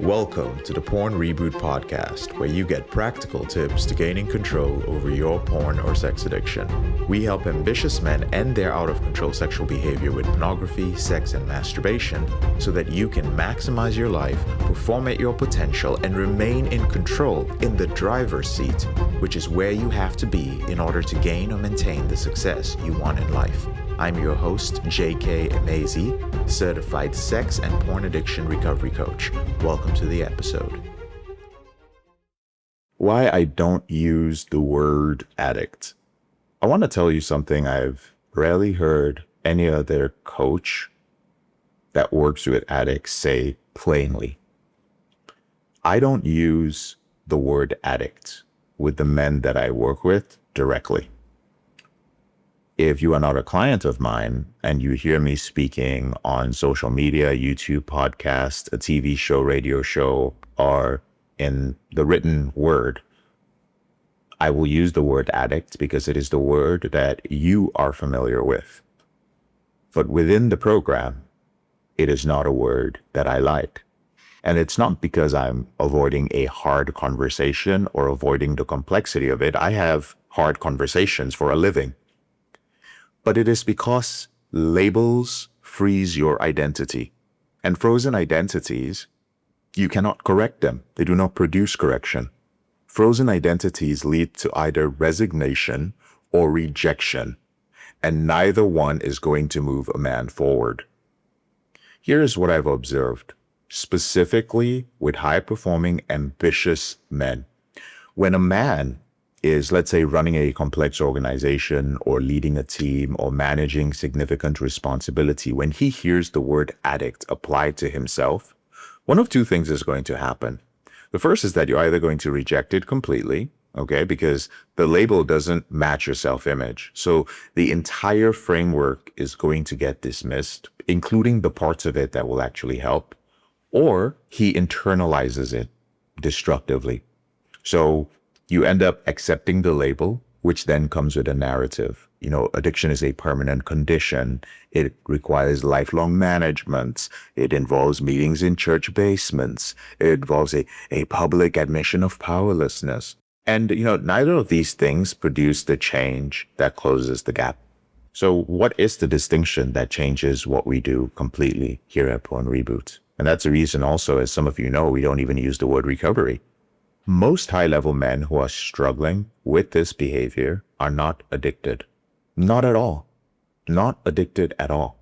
Welcome to the Porn Reboot podcast, where you get practical tips to gaining control over your porn or sex addiction. We help ambitious men end their out-of-control sexual behavior with pornography, sex, and masturbation so that you can maximize your life, perform at your potential, and remain in control in the driver's seat, which is where you have to be in order to gain or maintain the success you want in life. I'm your host, J.K. Emezi, certified sex and porn addiction recovery coach. Welcome to the episode. Why I don't use the word addict. I want to tell you something I've rarely heard any other coach that works with addicts say plainly. I don't use the word addict with the men that I work with directly. If you are not a client of mine and you hear me speaking on social media, YouTube, podcast, a TV show, radio show, or in the written word, I will use the word addict because it is the word that you are familiar with. But within the program, it is not a word that I like. And it's not because I'm avoiding a hard conversation or avoiding the complexity of it. I have hard conversations for a living. But it is because labels freeze your identity. And frozen identities, you cannot correct them. They do not produce correction. Frozen identities lead to either resignation or rejection, and neither one is going to move a man forward. Here is what I've observed, specifically with high-performing, ambitious men. When a man is, let's say, running a complex organization or leading a team or managing significant responsibility, when he hears the word addict applied to himself, one of two things is going to happen. The first is that you're either going to reject it completely, okay, because the label doesn't match your self-image. So the entire framework is going to get dismissed, including the parts of it that will actually help, or he internalizes it destructively. So you end up accepting the label, which then comes with a narrative. You know, addiction is a permanent condition. It requires lifelong management. It involves meetings in church basements. It involves a public admission of powerlessness. And, you know, neither of these things produce the change that closes the gap. So what is the distinction that changes what we do completely here at Porn Reboot? And that's the reason also, as some of you know, we don't even use the word recovery. Most high-level men who are struggling with this behavior are not addicted. Not at all. Not addicted at all.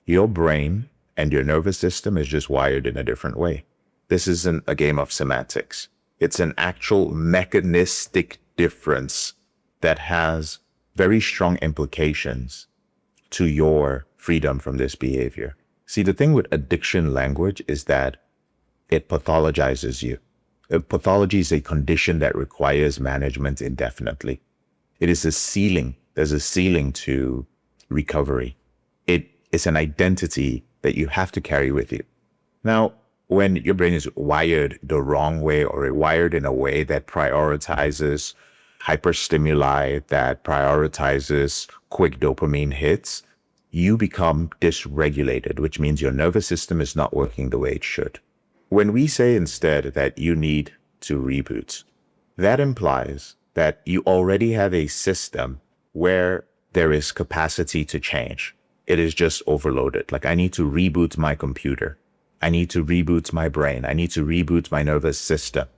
Your brain and your nervous system is just wired in a different way. This isn't a game of semantics. It's an actual mechanistic difference that has very strong implications to your freedom from this behavior. See, the thing with addiction language is that it pathologizes you. Pathology is a condition that requires management indefinitely. It is a ceiling. There's a ceiling to recovery. It is an identity that you have to carry with you. Now, when your brain is wired the wrong way or wired in a way that prioritizes hyperstimuli, that prioritizes quick dopamine hits, you become dysregulated, which means your nervous system is not working the way it should. When we say instead that you need to reboot, that implies that you already have a system where there is capacity to change. It is just overloaded. Like, I need to reboot my computer. I need to reboot my brain. I need to reboot my nervous system.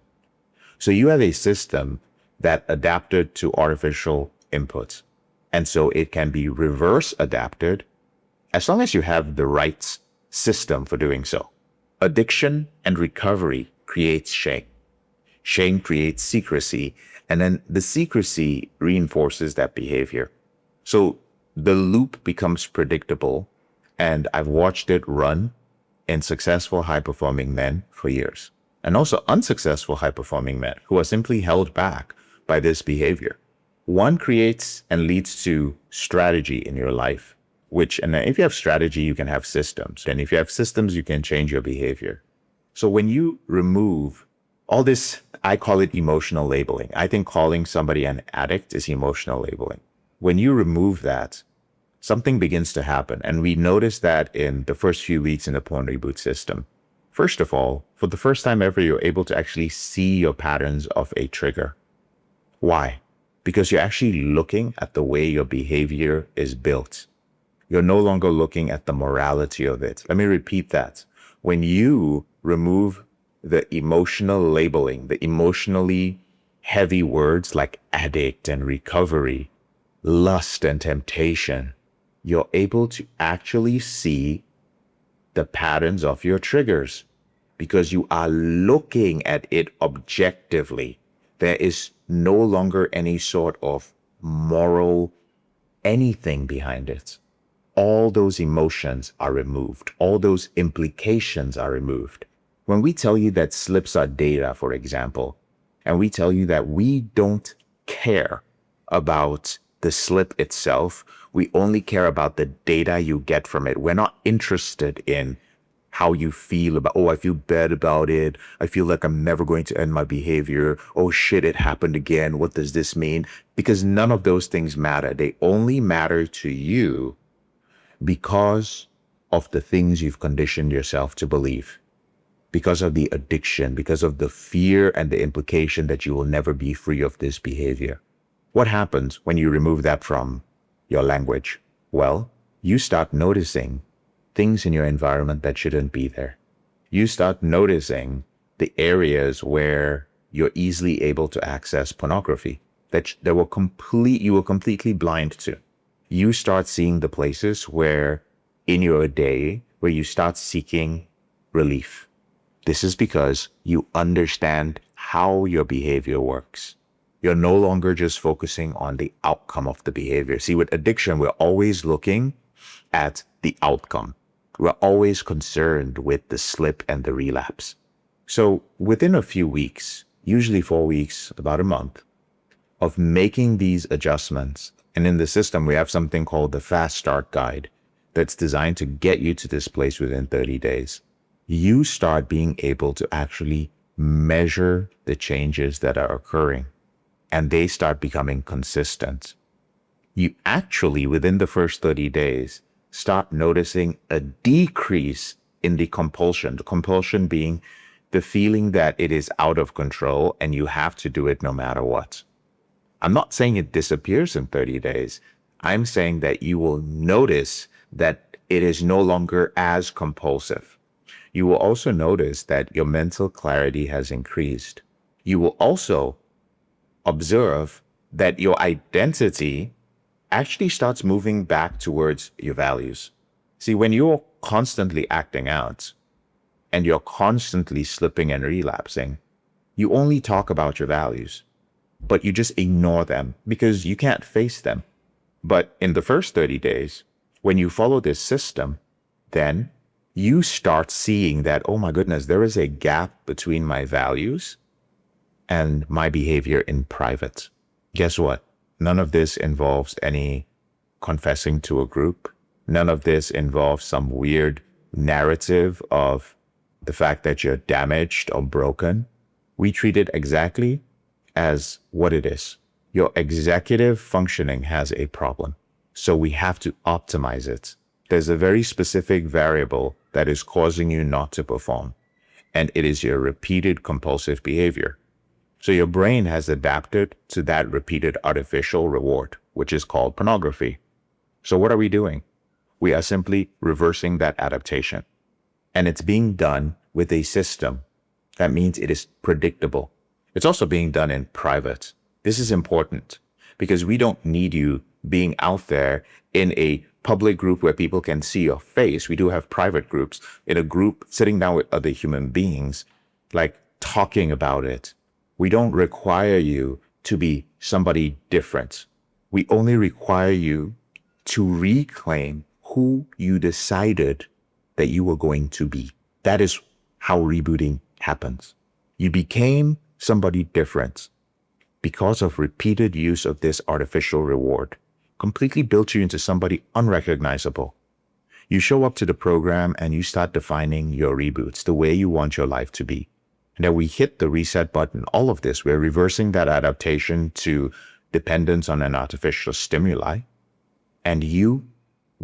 So you have a system that adapted to artificial inputs. And so it can be reverse adapted as long as you have the right system for doing so. Addiction and recovery creates shame. Shame creates secrecy, and then the secrecy reinforces that behavior. So the loop becomes predictable, and I've watched it run in successful high-performing men for years, and also unsuccessful high-performing men who are simply held back by this behavior. One creates and leads to strategy in your life, and if you have strategy, you can have systems. And if you have systems, you can change your behavior. So when you remove all this, I call it emotional labeling. I think calling somebody an addict is emotional labeling. When you remove that, something begins to happen. And we noticed that in the first few weeks in the Porn Reboot system. First of all, for the first time ever, you're able to actually see your patterns of a trigger. Why? Because you're actually looking at the way your behavior is built. You're no longer looking at the morality of it. Let me repeat that. When you remove the emotional labeling, the emotionally heavy words like addict and recovery, lust and temptation, you're able to actually see the patterns of your triggers because you are looking at it objectively. There is no longer any sort of moral anything behind it. All those emotions are removed. All those implications are removed. When we tell you that slips are data, for example, and we tell you that we don't care about the slip itself, we only care about the data you get from it. We're not interested in how you feel about, oh, I feel bad about it. I feel like I'm never going to end my behavior. Oh shit, it happened again. What does this mean? Because none of those things matter. They only matter to you because of the things you've conditioned yourself to believe, because of the addiction, because of the fear and the implication that you will never be free of this behavior. What happens when you remove that from your language? Well, you start noticing things in your environment that shouldn't be there. You start noticing the areas where you're easily able to access pornography that you were completely blind to. You start seeing the places where in your day where you start seeking relief. This is because you understand how your behavior works. You're no longer just focusing on the outcome of the behavior. See, with addiction, we're always looking at the outcome. We're always concerned with the slip and the relapse. So within a few weeks, usually 4 weeks, about a month, of making these adjustments, and in the system, we have something called the Fast Start Guide that's designed to get you to this place within 30 days. You start being able to actually measure the changes that are occurring, and they start becoming consistent. You actually, within the first 30 days, start noticing a decrease in the compulsion being the feeling that it is out of control and you have to do it no matter what. I'm not saying it disappears in 30 days. I'm saying that you will notice that it is no longer as compulsive. You will also notice that your mental clarity has increased. You will also observe that your identity actually starts moving back towards your values. See, when you're constantly acting out and you're constantly slipping and relapsing, you only talk about your values, but you just ignore them because you can't face them. But in the first 30 days, when you follow this system, then you start seeing that, oh my goodness, there is a gap between my values and my behavior in private. Guess what? None of this involves any confessing to a group. None of this involves some weird narrative of the fact that you're damaged or broken. We treat it exactly as what it is. Your executive functioning has a problem, so we have to optimize it. There's a very specific variable that is causing you not to perform, and it is your repeated compulsive behavior. So your brain has adapted to that repeated artificial reward, which is called pornography. So what are we doing? We are simply reversing that adaptation. And it's being done with a system. That means it is predictable. It's also being done in private. This is important because we don't need you being out there in a public group where people can see your face. We do have private groups, in a group sitting down with other human beings, like talking about it. We don't require you to be somebody different. We only require you to reclaim who you decided that you were going to be. That is how rebooting happens. You became somebody different because of repeated use of this artificial reward, completely built you into somebody unrecognizable. You show up to the program and you start defining your reboots, the way you want your life to be. And then we hit the reset button. All of this, we're reversing that adaptation to dependence on an artificial stimuli. And you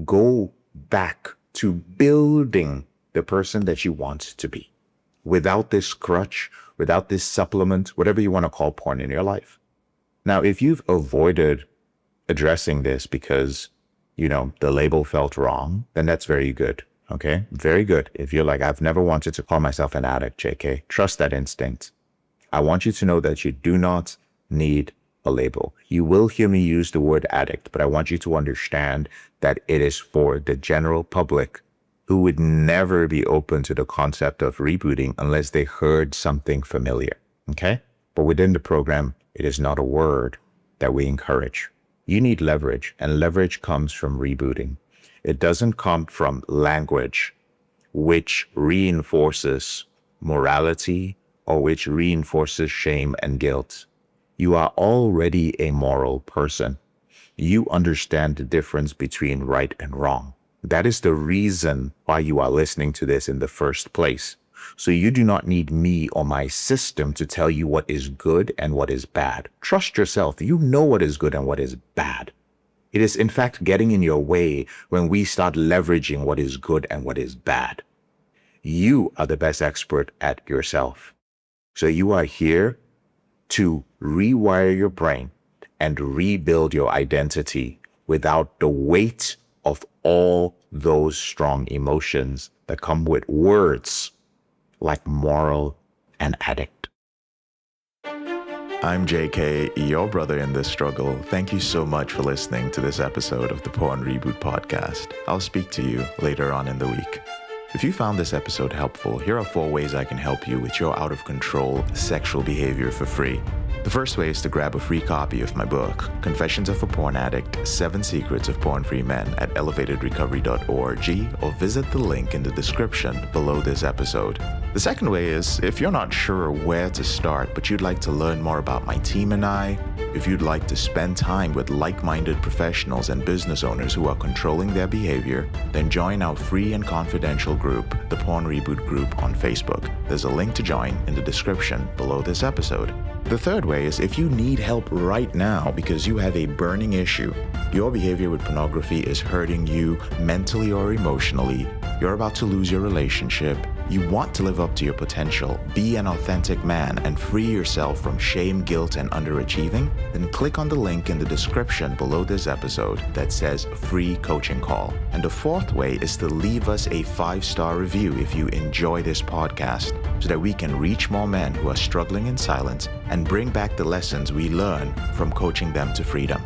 go back to building the person that you want to be. without this crutch, without this supplement, whatever you want to call porn in your life. Now, if you've avoided addressing this because, the label felt wrong, then that's very good. Okay? Very good. If you're like, I've never wanted to call myself an addict, JK, trust that instinct. I want you to know that you do not need a label. You will hear me use the word addict, but I want you to understand that it is for the general public who would never be open to the concept of rebooting unless they heard something familiar. Okay? But within the program, it is not a word that we encourage. You need leverage, and leverage comes from rebooting. It doesn't come from language, which reinforces morality or which reinforces shame and guilt. You are already a moral person. You understand the difference between right and wrong. That is the reason why you are listening to this in the first place. So you do not need me or my system to tell you what is good and what is bad. Trust yourself. You know what is good and what is bad. It is in fact getting in your way when we start leveraging what is good and what is bad. You are the best expert at yourself. So you are here to rewire your brain and rebuild your identity without the weight of all those strong emotions that come with words like moral and addict. I'm JK, your brother in this struggle. Thank you so much for listening to this episode of the Porn Reboot podcast. I'll speak to you later on in the week. If you found this episode helpful, here are 4 ways I can help you with your out of control sexual behavior for free. The first way is to grab a free copy of my book, Confessions of a Porn Addict, 7 Secrets of Porn-Free Men at elevatedrecovery.org, or visit the link in the description below this episode. The second way is, if you're not sure where to start, but you'd like to learn more about my team and I, if you'd like to spend time with like-minded professionals and business owners who are controlling their behavior, then join our free and confidential group, the Porn Reboot group on Facebook. There's a link to join in the description below this episode. The third way is if you need help right now because you have a burning issue, your behavior with pornography is hurting you mentally or emotionally, you're about to lose your relationship, you want to live up to your potential, be an authentic man, and free yourself from shame, guilt, and underachieving, then click on the link in the description below this episode that says free coaching call. And the fourth way is to leave us a 5-star review if you enjoy this podcast, so that we can reach more men who are struggling in silence and bring back the lessons we learn from coaching them to freedom.